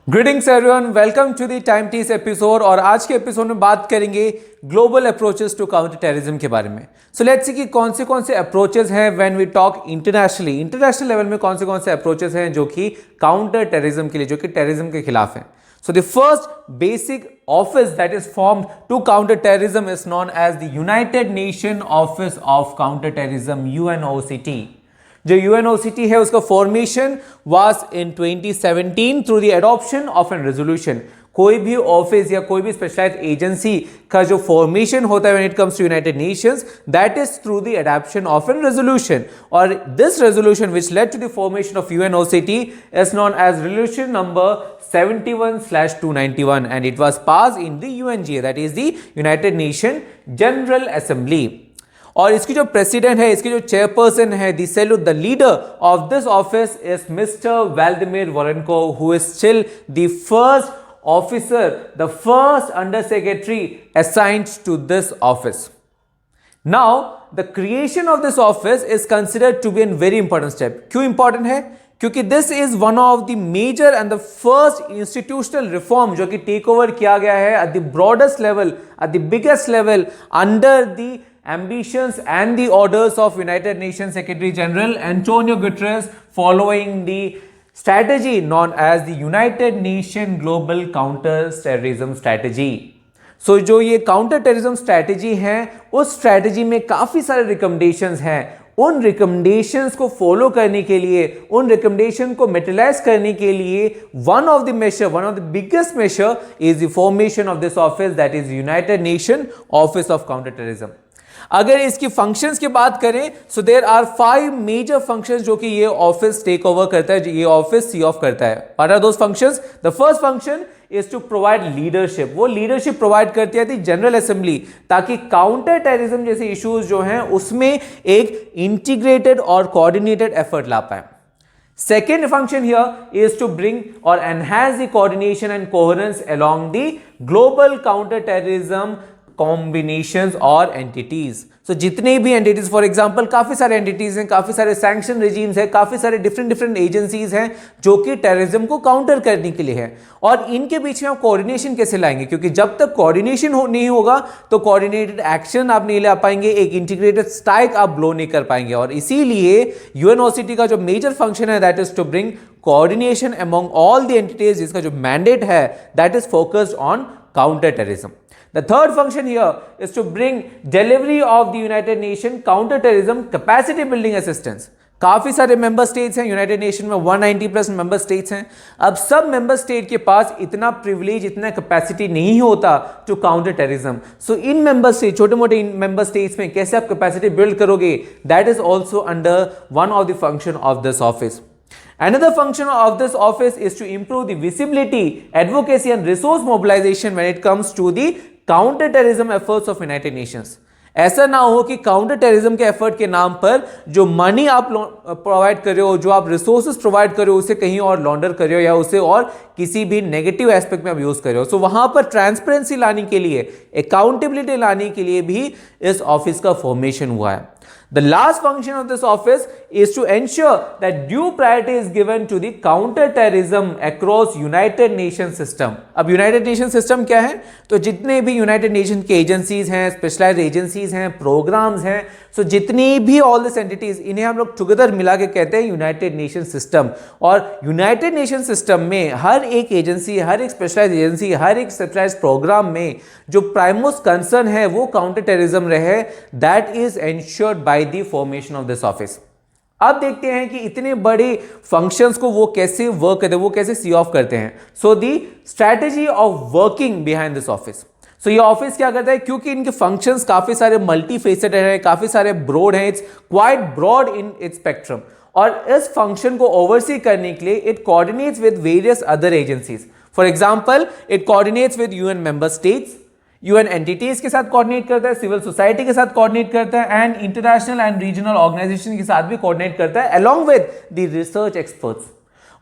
Greetings everyone, welcome to the time teas episode. और आज के एपिसोड में बात करेंगे global approaches to counter terrorism के बारे में। सो लेट्स सी कि कौन से अप्रोचेस हैं when we talk internationally. International level में कौन से अप्रोचेस हैं जो कि काउंटर टेररिज्म के लिए, जो कि टेररिज्म के खिलाफ हैं। So the first basic office that is formed to counter terrorism is known as the United Nations Office of Counterterrorism, UNOCT. जो UNOCT है उसका formation was in 2017 through the adoption of a resolution. कोई भी office या कोई भी specialised agency का जो फॉर्मेशन होता है when it comes to United Nations, that is through the adoption of an resolution. और this resolution which led to the formation of UNOCT is known as resolution number 71/291 and it was passed in the UNGA, that is the United Nations General Assembly. और इसकी जो president है, इसकी जो chairperson है, the leader of this office is mister Vladimir Voronkov, who is still the first officer, the first under secretary assigned to this office. Now the creation of this office is considered to be a very important step. क्यों important है? क्योंकि this is one of the major and the first institutional reform जो कि take over किया गया है at the broadest level, at the biggest level, under the ambitions and the orders of United Nations Secretary General Antonio Guterres, following the strategy known as the United Nations Global Counter-Terrorism Strategy. So जो ये counter terrorism strategy है, उस strategy में काफ़ी सारे recommendations हैं। उन recommendations को फॉलो करने के लिए, उन रिकमेंडेशन को मेटेलाइज करने के लिए one of the biggest major is the formation of this office, that is united nation office of counter terrorism. अगर इसकी फंक्शंस की बात करें, so there are 5 major functions जो कि ये ऑफिस टेक ओवर करता है, ये ऑफिस सी ऑफ करता है। What are those functions? The first function is to provide leadership. वो लीडरशिप प्रोवाइड करती है जनरल असेंबली, ताकि काउंटर टेररिज्म जैसे इश्यूज जो हैं उसमें एक इंटीग्रेटेड और कोऑर्डिनेटेड एफर्ट ला पाए। Second function here is to bring or enhance the coordination and coherence along the global counter-terrorism combinations और एंटिटीज। सो जितने भी एंटिटीज, फॉर एग्जांपल काफी सारे एंटिटीज हैं, काफी सारे सैंक्शन रेजिम्स हैं, काफी सारे डिफरेंट एजेंसीज हैं जो कि टेररिज्म को काउंटर करने के लिए है। और इनके बीच में आप कोऑर्डिनेशन कैसे लाएंगे? क्योंकि जब तक कोऑर्डिनेशन नहीं होगा तो कोऑर्डिनेटेड एक्शन आप नहीं ला पाएंगे, एक इंटीग्रेटेड स्ट्राइक आप ब्लो नहीं कर पाएंगे। और इसीलिए UNOCT का जो मेजर फंक्शन है, that is to bring coordination among all the entities, जिसका जो मैंडेट है that is focused on counter terrorism. The third function here is to bring delivery of the United Nations counter-terrorism capacity building assistance. काफी सारे member states हैं United nation में, 190+ member states हैं। अब सब मेंबर स्टेट के पास इतना प्रिविलेज, इतना कैपेसिटी नहीं होता to counter terrorism. So in member state, छोटे मोटे इन मेंबर स्टेट्स में कैसे आप कैपेसिटी बिल्ड करोगे, that is also under one of the function of this office. Another function of this office is to improve the visibility, advocacy and resource mobilization when it comes to the counter terrorism efforts of United Nations. ऐसा ना हो कि counter terrorism के effort के नाम पर जो money आप प्रोवाइड कर रहे हो, जो आप रिसोर्सेज प्रोवाइड कर रहे हो, उसे कहीं और लॉन्डर कर रहे हो या उसे और किसी भी नेगेटिव एस्पेक्ट में आप यूज कर रहे हो। सो वहां पर ट्रांसपेरेंसी लाने के लिए, अकाउंटेबिलिटी लाने के लिए भी इस ऑफिस का फॉर्मेशन हुआ है। The last function of this office is to ensure that due priority is given to the counter-terrorism across United Nations system. अब United Nations system क्या है? तो जितने भी United Nations के एजेंसीज हैं, स्पेशलाइज्ड एजेंसीज हैं, प्रोग्राम्स हैं, सो जितनी भी ऑल दिस एंटिटीज, इन्हें हम लोग टुगेदर मिला के कहते हैं यूनाइटेड नेशन सिस्टम। और यूनाइटेड नेशन सिस्टम में हर एक एजेंसी, हर एक स्पेशलाइज्ड एजेंसी, हर एक स्पेशलाइज्ड प्रोग्राम में जो प्राइमोस्ट कंसर्न है वो काउंटर टेररिज्म रहे, that is ensured by the formation of this office. अब देखते हैं कि इतने बड़े फंक्शंस को वो कैसे वर्क करते हैं, वो कैसे सी ऑफ करते हैं। So the strategy of working behind this office. So ये ऑफिस क्या करता है? क्योंकि इनके फंक्शंस काफी सारे मल्टी फेसेटेड हैं, काफी सारे ब्रॉड हैं, it's quite broad in its spectrum. और इस फंक्शन को ओवरसी करने के लिए it coordinates with various other agencies. For example, it coordinates with UN member states, UN entities के साथ कोऑर्डिनेट करता है, सिविल सोसाइटी के साथ कोऑर्डिनेट करता है, and international and regional organization के साथ भी कोऑर्डिनेट करता है, along with the research experts.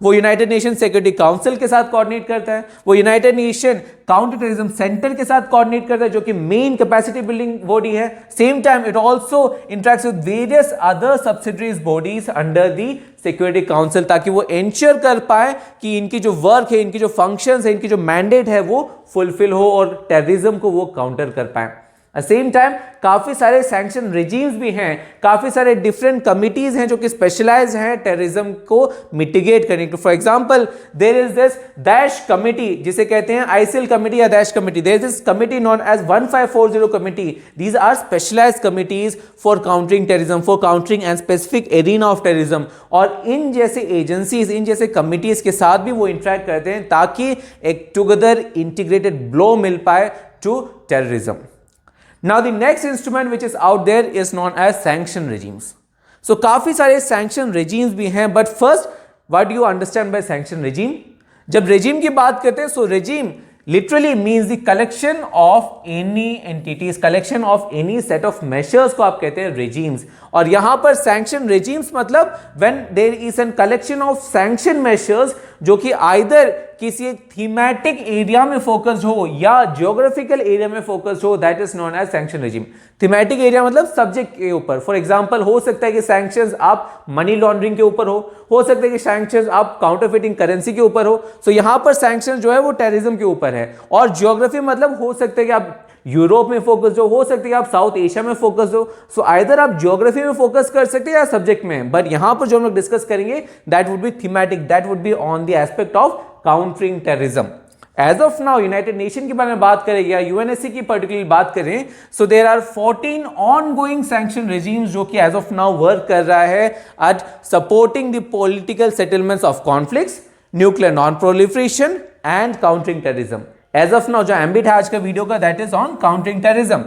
वो यूनाइटेड नेशन सिक्योरिटी काउंसिल के साथ कोऑर्डिनेट करता है, वो united nation counter terrorism centre के साथ कोऑर्डिनेट करता है जो कि मेन कैपेसिटी बिल्डिंग बॉडी है। Same time it also interacts with various other subsidiaries bodies under the security council, ताकि वो एंश्योर कर पाए कि इनकी जो वर्क है, इनकी जो फंक्शंस है, इनकी जो मैंडेट है वो फुलफिल हो और टेररिज्म को वो काउंटर कर पाए। सेम टाइम काफी सारे सैंक्शन रिजीम्स भी हैं, काफी सारे डिफरेंट कमिटीज हैं जो कि स्पेशलाइज हैं टेररिज्म को मिटिगेट करने के। For example there is this Daesh committee जिसे कहते हैं आईसिल कमिटी या Daesh committee. There is this committee known as 1540 committee. These are specialized committees for countering terrorism, for countering and specific arena of terrorism. और इन जैसे agencies, इन जैसे committees के साथ भी वो इंटरेक्ट करते हैं ताकि एक टुगेदर इंटीग्रेटेड ब्लो मिल पाए to terrorism. Now the next instrument which is out there is known as sanction regimes. So काफी सारे sanction regimes भी हैं, but first what do you understand by sanction regime? जब regime की बात करते हैं, so regime literally means the collection of any entities, collection of any set of measures को आप कहते हैं regimes। और यहां पर sanction regimes मतलब when there is a collection of sanction measures जो कि either किसी एक थीमेटिक एरिया में फोकस हो या जियोग्राफिकल एरिया में फोकस हो, that is known as sanction regime. Thematic area मतलब सब्जेक्ट के ऊपर। फॉर एग्जांपल हो सकता है कि सैंक्शंस आप मनी लॉन्ड्रिंग के ऊपर हो सकता है कि सैंक्शंस आप काउंटरफिटिंग करेंसी के ऊपर हो। सो यहां पर सैंक्शन जो है वो टेररिज्म के ऊपर है। और जियोग्राफी मतलब हो सकता है कि आप यूरोप में फोकस हो सकता है कि आप साउथ एशिया में फोकस हो। सो आइदर आप ज्योग्राफी में फोकस कर सकते हैं या सब्जेक्ट में, बट यहां पर जो हम लोग डिस्कस करेंगे that would be thematic, that would be on the aspect of countering terrorism. As of now united nation के बारे में बात करें या यूएनएससी की पर्टिकुलर बात करें, so there are 14 ongoing sanction regimes जो कि एज ऑफ नाउ वर्क कर रहा है at supporting the political settlements of conflicts, nuclear non proliferation and countering terrorism. As of now जो एम्बिट है आज का वीडियो का that is on countering terrorism.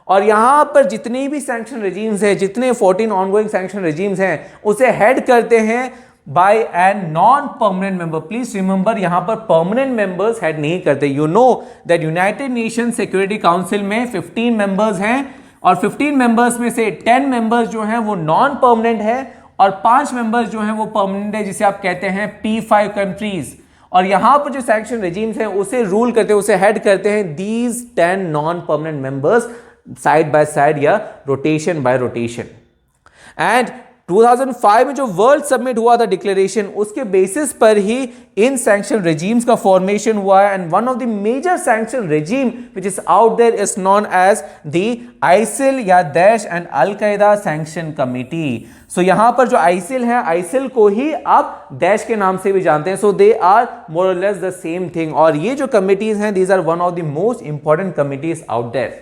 और यहां पर जितने भी सैंक्शन रेजिम्स हैं, जितने 14 ऑनगोइंग सैंक्शन रेजिम्स हैं, उसे हेड करते हैं by a non-permanent member. Please remember यहाँ पर permanent members head नहीं करते। You know that United Nations Security Council में 15 members हैं और 15 members में से 10 members जो हैं वो non-permanent है और 5 members जो हैं वो permanent है, जिसे आप कहते हैं P5 countries। और यहाँ पर जो sanction regimes हैं उसे रूल करते हैं, उसे हेड करते हैं these 10 non-permanent members side by side या rotation by rotation। And 2005 में जो वर्ल्ड समिट हुआ था डिक्लेरेशन, उसके बेसिस पर ही इन सैंक्शन रेजिम्स का फॉर्मेशन हुआ है। And one of the major sanction regime which is out there is known as the ISIL या दैश एंड अल कायदा सैंक्शन कमिटी। सो यहां पर जो आईसिल है, आईसिल को ही आप दैश के नाम से भी जानते हैं। सो दे आर मोर और लेस द सेम थिंग। और ये जो कमिटीज हैं, these are one of the most important committees out there.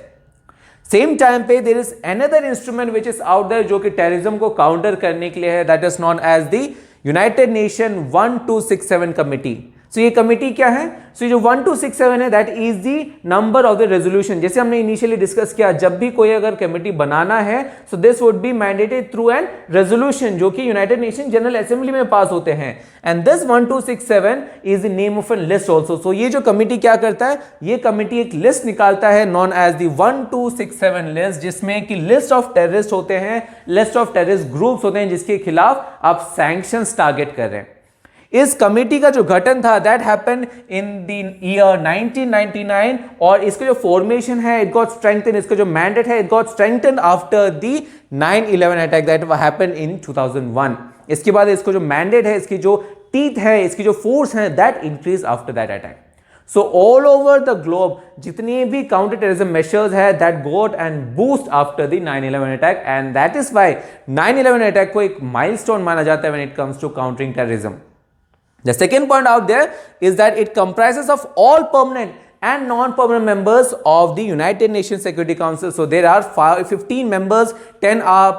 Same time पे there is another instrument which is out there जो कि टेररिज्म को काउंटर करने के लिए है, that is known as the United Nation 1267 committee. So ये committee क्या है? सो ये जो 1267 है that is the number of the resolution. जैसे हमने इनिशियली डिस्कस किया, जब भी कोई अगर कमिटी बनाना है so this would be mandated through an resolution जो कि यूनाइटेड नेशन जनरल असेंबली में पास होते हैं। And this 1267 is the name of an list also. So ये जो कमिटी क्या करता है, ये कमिटी एक लिस्ट निकालता है नॉन एज द 1267 लिस्ट, जिसमें कि लिस्ट ऑफ टेररिस्ट होते हैं, लिस्ट ऑफ टेररिस्ट ग्रुप्स होते हैं जिसके खिलाफ आप सैंक्शंस टारगेट कर रहे हैं। इस कमेटी का जो गठन था that happened in the year 1999 और इसका जो फॉर्मेशन है इट गॉट स्ट्रेंथेंड, इसका जो मैंडेट है it got strengthened after the 9/11 attack that happened in 2001। इसके बाद इसको जो मैंडेट है, इसकी जो टीथ है, इसकी जो फोर्स है that increase after that attack. So all over the globe जितने भी काउंटर टेररिज्म मेजर्स है that got and boost after the 9/11 attack and that is why 9/11 attack को एक माइलस्टोन माना जाता है when it comes to countering terrorism. The second point out there is that it comprises of all permanent and non-permanent members of the United Nations Security Council. So there are 15 members, 10 are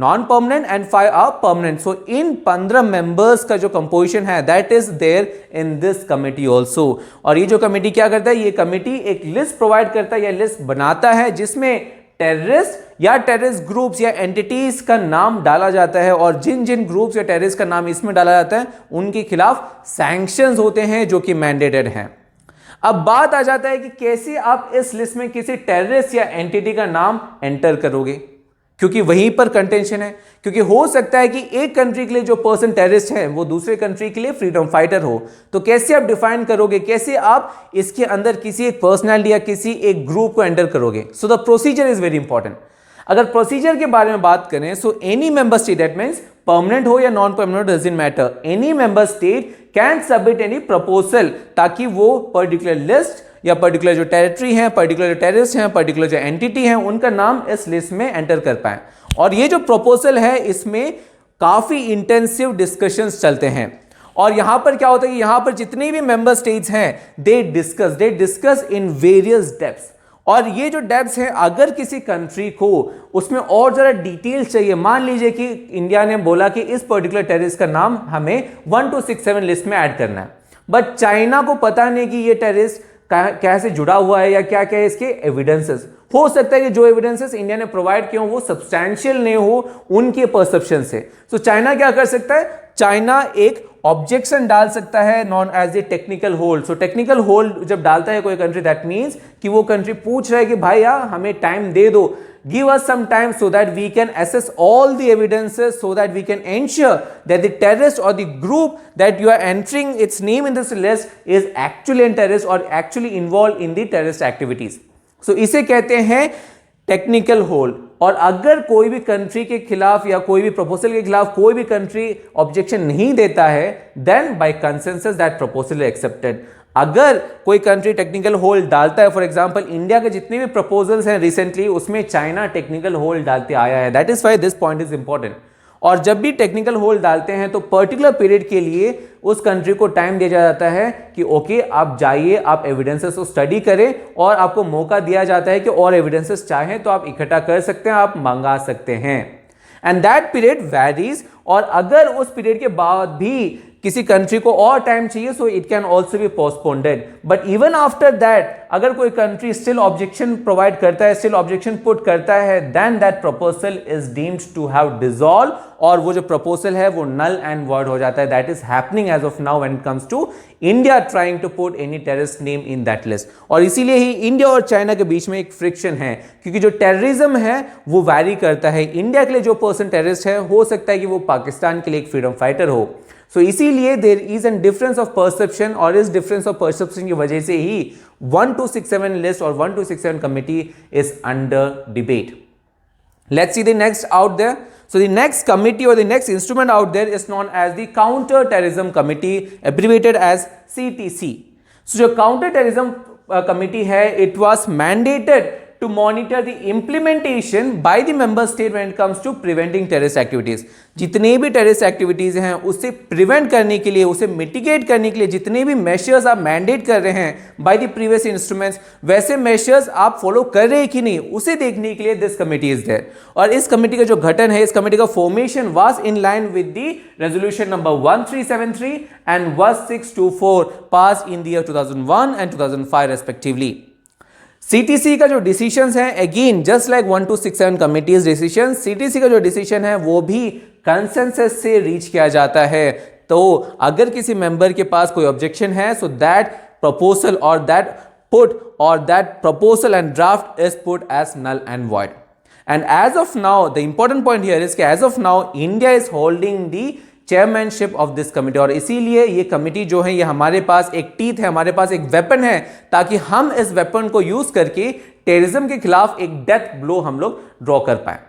non-permanent and 5 are permanent. So in 15 members का जो composition है that is there in this committee also. और ये जो committee क्या करता है, ये committee एक list provide करता है या list बनाता है जिसमें टेररिस्ट या टेररिस्ट ग्रुप्स या एंटिटीज का नाम डाला जाता है और जिन जिन ग्रुप्स या टेररिस्ट का नाम इसमें डाला जाता है उनके खिलाफ सैंक्शंस होते हैं जो कि मैंडेटेड हैं। अब बात आ जाता है कि कैसे आप इस लिस्ट में किसी टेररिस्ट या एंटिटी का नाम एंटर करोगे। क्योंकि वहीं पर कंटेंशन है। क्योंकि हो सकता है कि एक कंट्री के लिए जो पर्सन टेररिस्ट है वो दूसरे कंट्री के लिए फ्रीडम फाइटर हो, तो कैसे आप डिफाइन करोगे, कैसे आप इसके अंदर किसी एक पर्सनैलिटी या किसी एक ग्रुप को एंटर करोगे। So the procedure is very important. अगर प्रोसीजर के बारे में बात करें, so any member state, that means permanent हो या non permanent doesn't matter, any member state can submit any proposal, ताकि वो पर्टिकुलर लिस्ट या पर्टिकुलर जो टेरिटरी है, पर्टिकुलर जो टेररिस्ट हैं, पर्टिकुलर जो एंटिटी है, उनका नाम इस लिस्ट में एंटर कर पाए। और ये जो प्रपोजल है इसमें काफी इंटेंसिव डिस्कशंस चलते हैं। और यहां पर क्या होता है कि यहां पर जितने भी मेंबर स्टेट्स हैं they discuss in various depths. और ये जो डेप्थ्स हैं, अगर किसी कंट्री को उसमें और जरा डिटेल्स चाहिए, मान लीजिए कि इंडिया ने बोला कि इस पर्टिकुलर टेररिस्ट का नाम हमें 1 to 67 लिस्ट में ऐड करना है, बट चाइना को पता नहीं कि ये टेररिस्ट कैसे जुड़ा हुआ है या क्या क्या है इसके एविडेंसेस। हो सकता है कि जो एविडेंसेस इंडिया ने प्रोवाइड किए हो वो सब्सटैंशियल नहीं हो उनके परसेप्शन से। तो चाइना क्या कर सकता है, चाइना एक ऑब्जेक्शन डाल सकता है known as a technical hold. So technical hold जब डालता है कोई कंट्री, दैट मींस कि वो कंट्री पूछ रहा है कि भाई यार हमें टाइम दे दो, give us some time so that we can assess all the evidences, so that we can ensure that the terrorist or the group that you are entering its name in this list is actually a terrorist or actually involved in the terrorist activities. So इसे कहते हैं technical hold. और अगर कोई भी country के खिलाफ या कोई भी प्रपोजल के खिलाफ कोई भी कंट्री ऑब्जेक्शन नहीं देता है, then by consensus that proposal is accepted. अगर कोई कंट्री टेक्निकल होल्ड डालता है, फॉर एग्जांपल इंडिया के जितने भी प्रपोजल्स हैं रिसेंटली उसमें चाइना टेक्निकल होल्ड डालते आया है, that is why this point is important. और जब भी टेक्निकल होल्ड डालते हैं तो पर्टिकुलर पीरियड के लिए उस कंट्री को टाइम दिया जाता है कि ओके आप जाइए, आप एविडेंसेस को स्टडी करें, और आपको मौका दिया जाता है कि और एविडेंसेस चाहें तो आप इकट्ठा कर सकते हैं, आप मंगा सकते हैं। And that period varies. और अगर उस पीरियड के बाद भी किसी कंट्री को और टाइम चाहिए, so it can also be postponed. But even after that अगर कोई कंट्री स्टिल ऑब्जेक्शन प्रोवाइड करता है, स्टिल ऑब्जेक्शन पुट करता है, then that proposal is deemed to have dissolve, और वो जो प्रपोजल है वो नल एंड वॉइड हो जाता है। That is happening as of now when it comes to India trying to put any terrorist name in that list. और इसीलिए ही इंडिया और चाइना के बीच में एक फ्रिक्शन है, क्योंकि जो टेररिज्म है वो वैरी करता है। इंडिया के लिए जो पर्सन टेररिस्ट है हो सकता है कि वो पाकिस्तान के लिए एक फ्रीडम फाइटर हो। सो इसीलिए there is an difference of perception, और इस डिफरेंस ऑफ परसेप्शन की वजह से ही 1 to 67 लिस्ट और 1 to 67 committee is under debate. Let's see the next out there. So the next committee or the next instrument out there is known as the Counter Terrorism Committee, abbreviated as CTC. So जो Counter Terrorism Committee है, it was mandated to monitor the implementation by the member state when it comes to preventing terrorist activities. जितने भी terrorist activities हैं उसे prevent करने के लिए, उसे mitigate करने के लिए जितने भी measures आप mandate कर रहे हैं by the previous instruments, वैसे measures आप follow कर रहे हैं कि नहीं, उसे देखने के लिए this committee is there. और इस committee का जो गठन है, इस committee का formation was in line with the resolution number 1373 and 1624 passed in the year 2001 and 2005 respectively. CTC का जो डिसीजंस हैं, again just like 1 to 67 committees decision, CTC का जो डिसीजन है वो भी कंसेंसस से रीच किया जाता है। तो अगर किसी मेंबर के पास कोई ऑब्जेक्शन है, सो दैट प्रपोजल और दैट पुट और that proposal and draft is put as null and void. And as of now the important point here is कि as of now India is holding the chairmanship of this committee. और इसीलिए ये committee जो है ये हमारे पास एक teeth है, हमारे पास एक वेपन है, ताकि हम इस वेपन को यूज करके टेररिज्म के खिलाफ एक डेथ ब्लो हम लोग ड्रॉ कर पाए।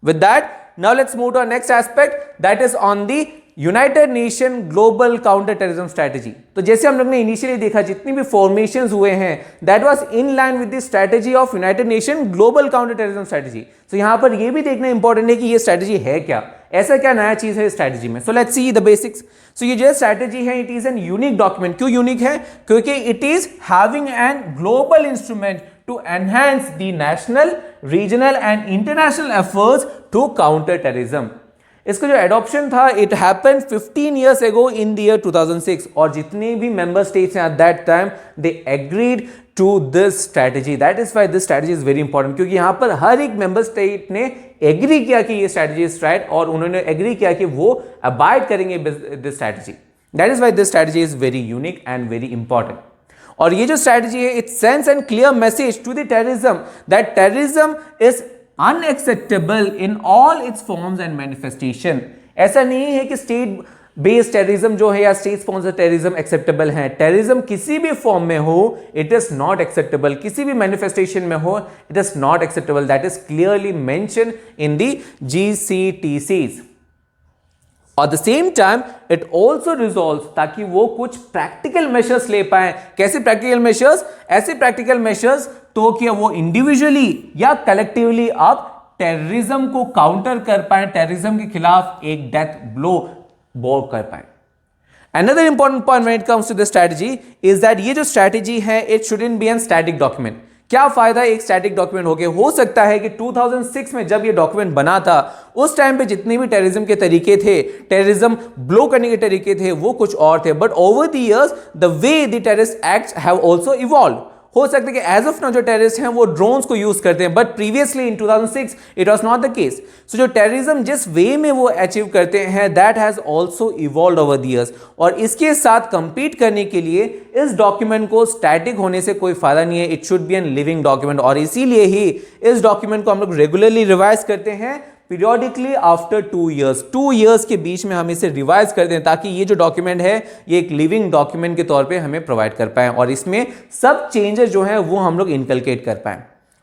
With that now let's move to next aspect, that is on the United nation global counter terrorism strategy. तो जैसे हम लोग ने इनिशियली देखा जितनी भी फॉर्मेशंस हुए हैं, that was in line with the strategy of United nation global counter terrorism strategy. तो यहां पर यह भी देखना इंपॉर्टेंट है कि ये स्ट्रैटेजी है क्या, ऐसा क्या नया चीज है इस स्ट्रैटेजी में। So let's see the basics. So ये जो स्ट्रैटेजी है it is an unique document. क्यों यूनिक है? क्योंकि it is having an global instrument to enhance the national, regional and international efforts to counter terrorism. इसका जो adoption था it happened 15 years ago in the year 2006, और जितने भी member states हैं at that time they agreed to this strategy. That is why this strategy is very important, क्योंकि यहां पर हर एक मेंबर स्टेट ने एग्री किया कि ये स्ट्रैटेजी इज राइट, और उन्होंने एग्री किया कि वो अबाइड करेंगे this strategy. That is why this strategy is very unique and very important. और ये जो स्ट्रैटेजी है it sends an clear message to the terrorism that terrorism is unacceptable in all its forms and manifestation. ऐसा नहीं है कि state based terrorism जो है या स्टेट स्पॉन्सर टेररिज्म एक्सेप्टेबल है। टेररिज्म किसी भी फॉर्म में हो इट इज नॉट एक्सेप्टेबल, किसी भी मैनिफेस्टेशन में हो it is not acceptable. That is clearly mention in the GCTCs। At the same time, it also resolves ताकि वो कुछ प्रैक्टिकल मेजर्स ले पाए। कैसे प्रैक्टिकल मेजर्स? ऐसे प्रैक्टिकल मेजर्स तो कि वो इंडिविजुअली या कलेक्टिवली आप टेररिज्म को काउंटर कर पाए, टेररिज्म के खिलाफ एक डेथ ब्लो बोल कर पाए। Another important point when it comes to this strategy is that ये जो strategy है it shouldn't be a static document। क्या फायदा एक स्टैटिक डॉक्यूमेंट हो गया? हो सकता है कि 2006 में जब ये डॉक्यूमेंट बना था उस टाइम पे जितने भी टेररिज्म के तरीके थे, टेररिज्म ब्लो करने के तरीके थे, वो कुछ और थे। But over the years the way the terrorist acts have also evolve. हो सकता है कि एज ऑफ नाउ जो टेररिस्ट हैं वो ड्रोन्स को यूज करते हैं, but previously in 2006 it was not the case. So जो टेररिज्म जिस वे में वो अचीव करते हैं that has also evolved over the years. और इसके साथ कंपीट करने के लिए इस डॉक्यूमेंट को स्टैटिक होने से कोई फायदा नहीं है, it should be an living document. और इसीलिए ही इस डॉक्यूमेंट को हम लोग रेगुलरली रिवाइज करते हैं पीरियोडिकली आफ्टर 2 years। 2 years के बीच में हम इसे रिवाइज कर दें ताकि ये जो डॉक्यूमेंट है ये एक लिविंग डॉक्यूमेंट के तौर पे हमें प्रोवाइड कर पाए और इसमें सब चेंजेस जो हैं वो हम लोग इनकलकेट कर पाए।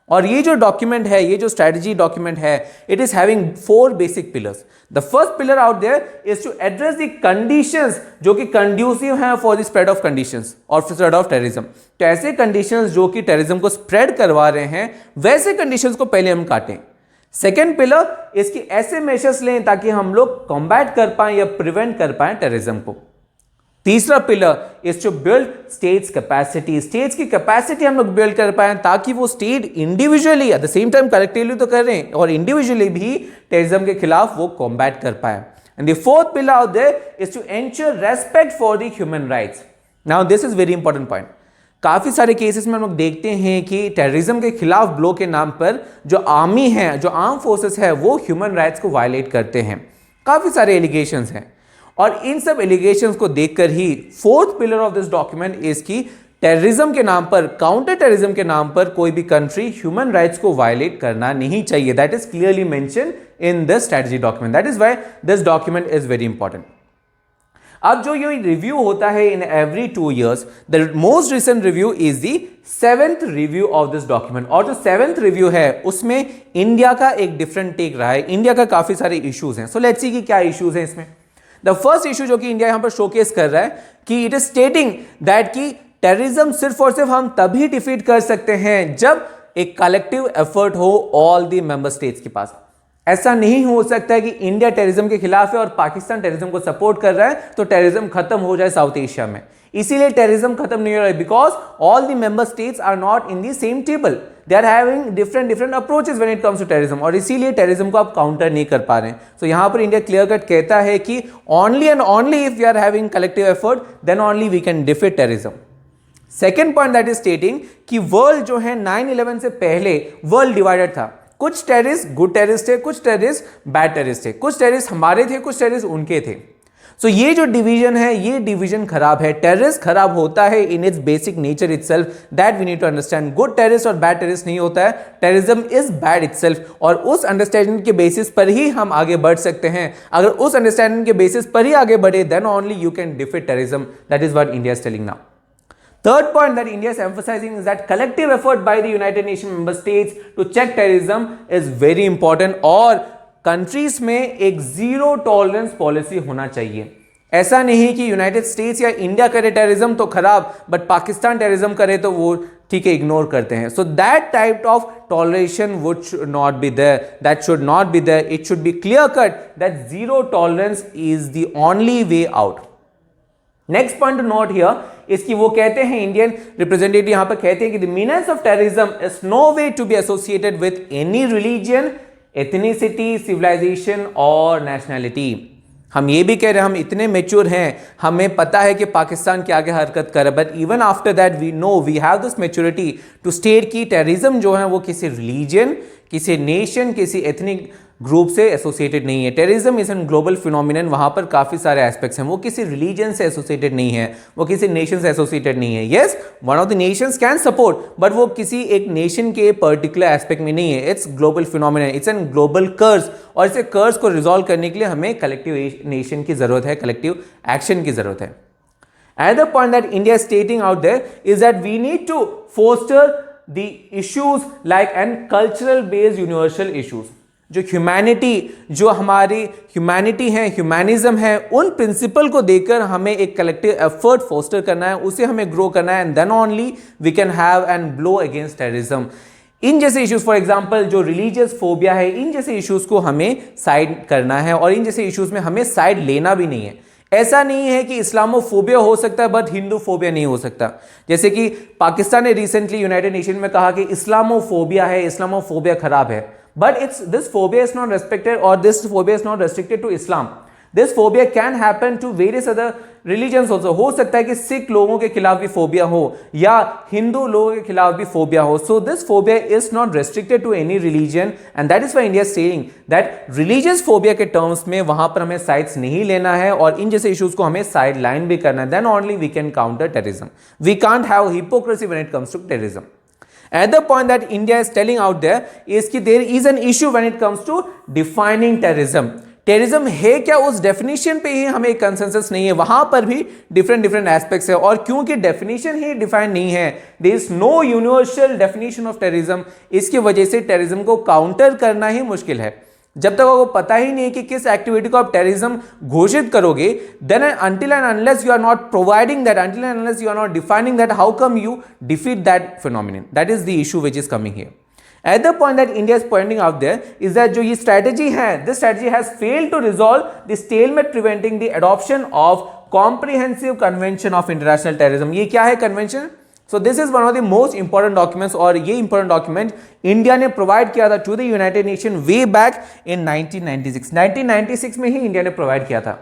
और ये जो डॉक्यूमेंट है, ये जो स्ट्रेटजी डॉक्यूमेंट है, it is having 4 basic pillars. The first pillar out there is to address the conditions जो कि कंड्यूसिव हैं for the spread of conditions और स्प्रेड ऑफ टेररिज्म। तो ऐसे कंडीशंस जो कि टेररिज्म को स्प्रेड करवा रहे हैं वैसे कंडीशंस को पहले हम काटें। सेकेंड पिलर इसकी ऐसे मेजर्स लें ताकि हम लोग कॉम्बैट कर पाएं या प्रिवेंट कर पाएं टेररिज्म को। तीसरा pillar is to build states capacity. States की कैपेसिटी हम लोग बिल्ड कर पाएं ताकि वो state individually at the same time collectively तो कर रहे हैं और इंडिविजुअली भी टेररिज्म के खिलाफ वो कॉम्बैट कर पाए। And the fourth pillar out there is to ensure respect for the human rights. Now this is very important point. काफी सारे केसेस में हम लोग देखते हैं कि टेररिज्म के खिलाफ ब्लो के नाम पर जो आर्मी है, जो आर्म फोर्सेस है, वो ह्यूमन राइट्स को वायलेट करते हैं। काफी सारे एलिगेशंस हैं और इन सब एलिगेशंस को देखकर ही fourth pillar of this document is कि टेररिज्म के नाम पर, काउंटर टेररिज्म के नाम पर कोई भी कंट्री ह्यूमन राइट्स को वायलेट करना नहीं चाहिए। That is clearly mention in this strategy document. That is why this document is very important. अब जो ये रिव्यू होता है in every 2 years, the most recent review is the 7th review of this document. और जो 7th review है उसमें India का एक डिफरेंट टेक रहा है। इंडिया का काफी सारे इश्यूज हैं। सो लेट्स सी कि क्या इश्यूज हैं इसमें। द फर्स्ट इशू जो कि इंडिया यहां पर शोकेस कर रहा है कि इट इज स्टेटिंग दैट कि टेररिज्म सिर्फ और सिर्फ हम तभी डिफीट कर सकते हैं जब एक कलेक्टिव एफर्ट हो ऑल द मेंबर स्टेट्स के पास। ऐसा नहीं हो सकता है कि इंडिया टेररिज्म के खिलाफ है और पाकिस्तान टेररिज्म को सपोर्ट कर रहा है तो टेररिज्म खत्म हो जाए साउथ एशिया में। इसीलिए टेररिज्म खत्म नहीं हो रहा है because all the member states are not in the same table. They are having different approaches when it comes to terrorism और इसीलिए टेररिज्म को आप काउंटर नहीं कर पा रहे हैं। सो यहां पर इंडिया क्लियर कट कहता है कि only and only if we are having collective effort then only we can defeat terrorism. Second point that is stating कि वर्ल्ड जो है 9/11 से पहले वर्ल्ड डिवाइडेड था। कुछ टेररिस्ट गुड टेररिस्ट थे, कुछ टेररिस्ट बैड टेररिस्ट थे, कुछ टेररिस्ट हमारे थे, कुछ टेररिस्ट उनके थे। सो ये जो डिवीजन है ये डिवीजन खराब है। टेररिस्ट खराब होता है in its basic nature itself, that we need to understand. Good terrorist और बैड टेररिस्ट नहीं होता है, टेररिज्म इज बैड इटसेल्फ। और उस अंडरस्टैंडिंग के बेसिस पर ही हम आगे बढ़ सकते हैं। अगर उस अंडरस्टैंडिंग के बेसिस पर ही आगे बढ़े then only you can defeat terrorism. That is what India is telling now. Third point that India is emphasizing is that collective effort by the United Nations member states to check terrorism is very important और countries में एक zero tolerance policy होना चाहिए। ऐसा नहीं कि United states या India करे टेररिज्म तो खराब बट पाकिस्तान टेररिज्म करे तो वो ठीक है इग्नोर करते हैं। So that type of toleration would not be there, that should not be there. It should be clear cut that zero tolerance is the only way out. Next point to note here इसकी वो कहते हैं Indian representative यहां पर कहते हैं कि the meaning of terrorism is no way to be associated with any religion, ethnicity, civilization और नेशनैलिटी। हम ये भी कह रहे हैं हम इतने मेच्योर हैं, हमें पता है कि पाकिस्तान के आगे हरकत करे, but even after that we know we have this maturity to state की टेररिज्म जो है वो किसी रिलीजन, किसी नेशन, किसी एथनिक ग्रुप से एसोसिएटेड नहीं है। Terrorism is an global phenomenon, वहां पर काफी सारे एस्पेक्ट्स हैं, वो किसी रिलीजन से एसोसिएटेड नहीं है, वो किसी नेशन से एसोसिएटेड नहीं है। Yes, one of the Nations can support, but वो किसी एक नेशन के पर्टिकुलर एस्पेक्ट में नहीं है। It's global phenomenon, it's an global curse, और इसे कर्स को रिजॉल्व करने के लिए हमें कलेक्टिव नेशन की जरूरत है, कलेक्टिव एक्शन की जरूरत है। Another point that India is stating out there is that we need to foster the issues like and cultural based universal issues. जो ह्यूमैनिटी, जो हमारी ह्यूमैनिटी है, ह्यूमैनिज्म है, उन प्रिंसिपल को देकर हमें एक कलेक्टिव एफर्ट फोस्टर करना है, उसे हमें ग्रो करना है, and then only we can have and blow against terrorism. इन जैसे इश्यूज, फॉर एग्जांपल जो रिलीजियस फोबिया है, इन जैसे इश्यूज को हमें साइड करना है, और इन जैसे इश्यूज में हमें साइड लेना भी नहीं है। ऐसा नहीं है कि इस्लामोफोबिया हो सकता है बट हिंदू फोबिया नहीं हो सकता। जैसे कि पाकिस्तान ने रिसेंटली यूनाइटेड नेशन में कहा कि इस्लामोफोबिया है, इस्लामोफोबिया खराब है, but it's this phobia is not respected और this phobia is not restricted to Islam. This phobia can happen to various other religions also. हो सकता है कि सिख लोगों के खिलाफ भी फोबिया हो या हिंदू लोगों के खिलाफ भी फोबिया हो। So this phobia is not restricted to any religion, and that is why India saying that religious phobia के टर्म्स में वहां पर हमें साइड्स नहीं लेना है, और इन जैसे इश्यूज को हमें साइड लाइन भी करना है। Then only we can counter terrorism. We can't have hypocrisy when it comes to terrorism. Another point that India is telling out there is कि there is an issue when it comes to defining terrorism. Terrorism है क्या, उस definition पे ही हमें consensus नहीं है, वहां पर भी डिफरेंट एस्पेक्ट्स है, और क्योंकि डेफिनेशन ही डिफाइन नहीं है, there is no universal definition of terrorism, इसकी वजह से टेररिज्म को काउंटर करना ही मुश्किल है। जब तक आपको पता ही नहीं है कि किस एक्टिविटी को आप टेररिज्म घोषित करोगे, then until and unless you are not providing that, until and unless you are not defining that, how come you defeat that phenomenon? That is the issue which is coming here. Another point that India is pointing out there is that जो ये strategy है, this strategy has failed to resolve the stalemate preventing the adoption of comprehensive convention of international terrorism. ये क्या है convention? So this is one of the most important documents, और ये important document India ने provide किया था to the United nation way back in 1996। 1996 में ही India ने प्रोवाइड किया था,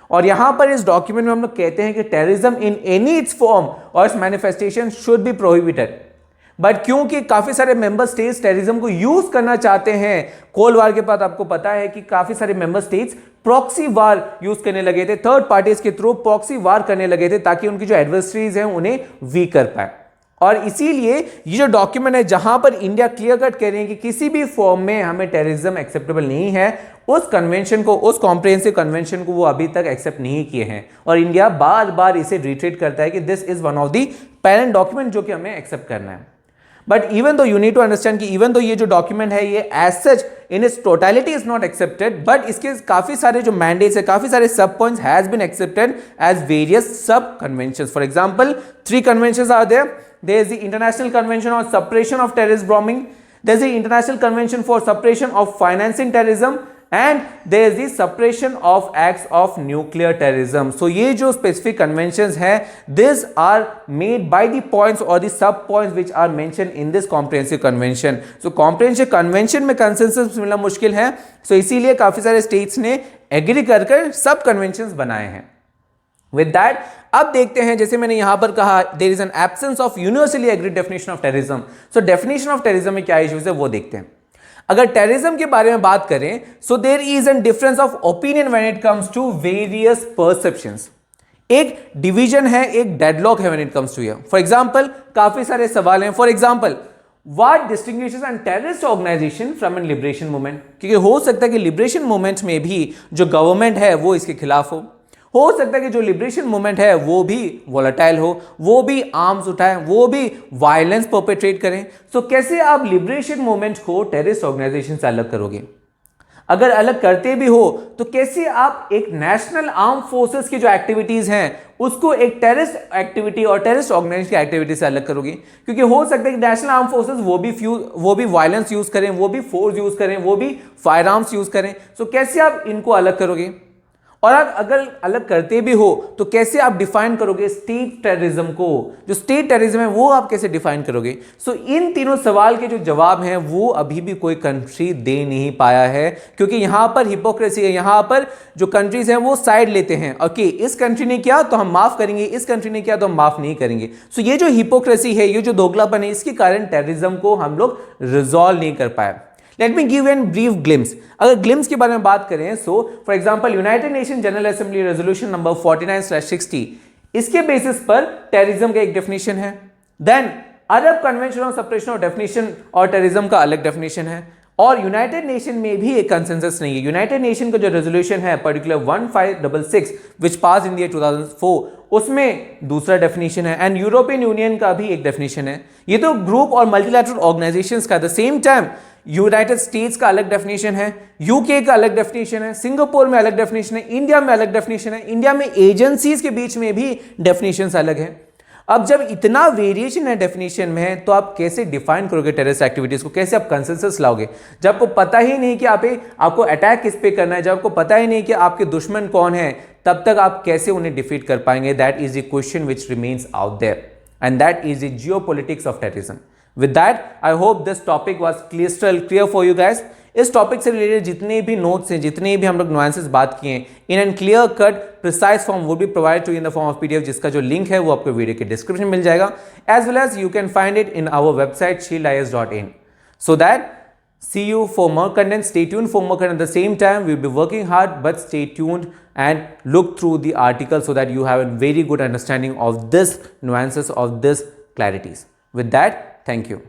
और यहां पर इस डॉक्यूमेंट में हम लोग कहते हैं कि terrorism in any its form और its manifestation should be prohibited. But क्योंकि काफी सारे मेंबर स्टेट्स टेररिज्म को यूज करना चाहते हैं, कोल्ड वार के बाद आपको पता है कि काफी सारे मेंबर स्टेट्स प्रॉक्सी वार यूज करने लगे थे, थर्ड पार्टीज के थ्रू प्रॉक्सी वार करने लगे थे, ताकि उनकी जो एडवर्सरीज हैं उन्हें वीक कर पाए। और इसीलिए ये जो डॉक्यूमेंट है जहां पर इंडिया क्लियर कट कह रहे हैं कि किसी भी फॉर्म में हमें टेररिज्म एक्सेप्टेबल नहीं है, उस कन्वेंशन को, उस कॉम्प्रिहेंसिव कन्वेंशन को वो अभी तक एक्सेप्ट नहीं किए हैं, और इंडिया बार बार इसे रिट्रीट करता है कि this is one of the parent document जो कि हमें एक्सेप्ट करना है। But even though you need to understand कि इवन दो ये जो डॉक्यूमेंट है ये as such in its totality is not accepted, but इसके काफी सारे जो मैंडेट्स है, काफी सारे sub points has been accepted as various sub conventions. For example 3 conventions are there. There is the International Convention on Suppression of Terrorist Bombing, there is the International Convention for Suppression of Financing Terrorism, and there is the Suppression of Acts of Nuclear Terrorism. So ये जो specific conventions हैं, these are made by the points or the sub points which are mentioned in this comprehensive convention. So comprehensive convention में consensus मिलना मुश्किल है, so इसीलिए काफी सारे states ने agree कर सब conventions बनाए हैं। With that, अब देखते हैं, जैसे मैंने यहां पर कहा there is an absence of universally agreed definition of terrorism. So definition of terrorism में क्या issues है वो देखते हैं। अगर टेररिज्म के बारे में बात करें, so there is a difference of opinion when it comes to various perceptions. एक डिवीजन है, एक डेडलॉक है when it comes to here. For example, काफी सारे सवाल हैं। For example, what distinguishes a terrorist organization from a liberation movement? क्योंकि हो सकता है कि लिबरेशन मूवमेंट में भी जो गवर्नमेंट है वो इसके खिलाफ हो सकता है कि जो लिबरेशन मूवमेंट है वो भी वोलेटाइल हो, वो भी आर्म्स उठाएं, वो भी वायलेंस परपेट्रेट करें। सो कैसे आप लिबरेशन मूवमेंट को टेररिस्ट ऑर्गेनाइजेशन से अलग करोगे? अगर अलग करते भी हो तो कैसे आप एक नेशनल आर्म फोर्सेस की जो एक्टिविटीज हैं उसको एक टेररिस्ट एक्टिविटी और टेररिस्ट ऑर्गेनाइजेशन की एक्टिविटी से अलग करोगे? क्योंकि हो सकता है कि नेशनल आर्म फोर्सेस वो भी वायलेंस यूज करें, वो भी फोर्स यूज करें, वो भी फायर आर्म्स यूज करें। सो कैसे आप इनको अलग करोगे? और अगर अलग करते भी हो तो कैसे आप डिफाइन करोगे स्टेट टेररिज्म को? जो स्टेट टेररिज्म है वो आप कैसे डिफाइन करोगे? सो इन तीनों सवाल के जो जवाब हैं वो अभी भी कोई कंट्री दे नहीं पाया है, क्योंकि यहां पर हिपोक्रेसी है। यहां पर जो कंट्रीज हैं वो साइड लेते हैं, ओके इस कंट्री ने किया तो हम माफ करेंगे, इस कंट्री ने किया तो हम माफ नहीं करेंगे। सो ये जो हिपोक्रेसी है, ये जो दोगलापन है, इसके कारण टेररिज्म को हम लोग रिजॉल्व नहीं कर पाए। Let me give an brief glimpse. अगर ग्लिम्स के बारे में बात करें, so for example united nation general assembly resolution number 49/60, इसके बेसिस पर टेररिज्म का एक डेफिनेशन है। Then Arab convention on suppression of definition और टेररिज्म का अलग डेफिनेशन है। और यूनाइटेड नेशन में भी एक कंसेंसस नहीं है। यूनाइटेड नेशन का जो रेजोल्यूशन है particular 1566 which pass in the year 2004, उसमें दूसरा डेफिनेशन है। एंड यूरोपियन यूनियन का भी एक डेफिनेशन है। ये तो ग्रुप और मल्टीलैटरल ऑर्गेनाइजेशंस का। The same time United states का अलग डेफिनेशन है, यूके का अलग डेफिनेशन है, सिंगापुर में अलग डेफिनेशन है, इंडिया में अलग डेफिनेशन है, इंडिया में एजेंसीज के बीच में भी डेफिनेशंस अलग है। अब जब इतना वेरिएशन है डेफिनेशन में, तो आप कैसे डिफाइन करोगे टेररिस्ट एक्टिविटीज को, कैसे आप कंसेंसस लाओगे? जब आपको पता ही नहीं कि आपको अटैक किस पे करना है, जब आपको पता ही नहीं कि आपके दुश्मन कौन है, तब तक आप कैसे उन्हें डिफीट कर पाएंगे? That is the question which remains out there, and that is the geopolitics of terrorism. With that, I hope this topic was crystal clear for you guys. इस टॉपिक से रिलेटेड जितने भी नोट्स हैं, जितने भी हम लोग नुआंसेस बात किए हैं, in and clear cut precise form would be provide to in the form of PDF, जिसका जो लिंक है वो आपको वीडियो के डिस्क्रिप्शन में मिल जाएगा, as well as you can find it in our website shieldis.in. So that see you for more content. Stay tuned for more content. At the same time, we'll be working hard, but stay tuned and look through the article so that you have a very good understanding of this nuances, of this clarities. With that, thank you.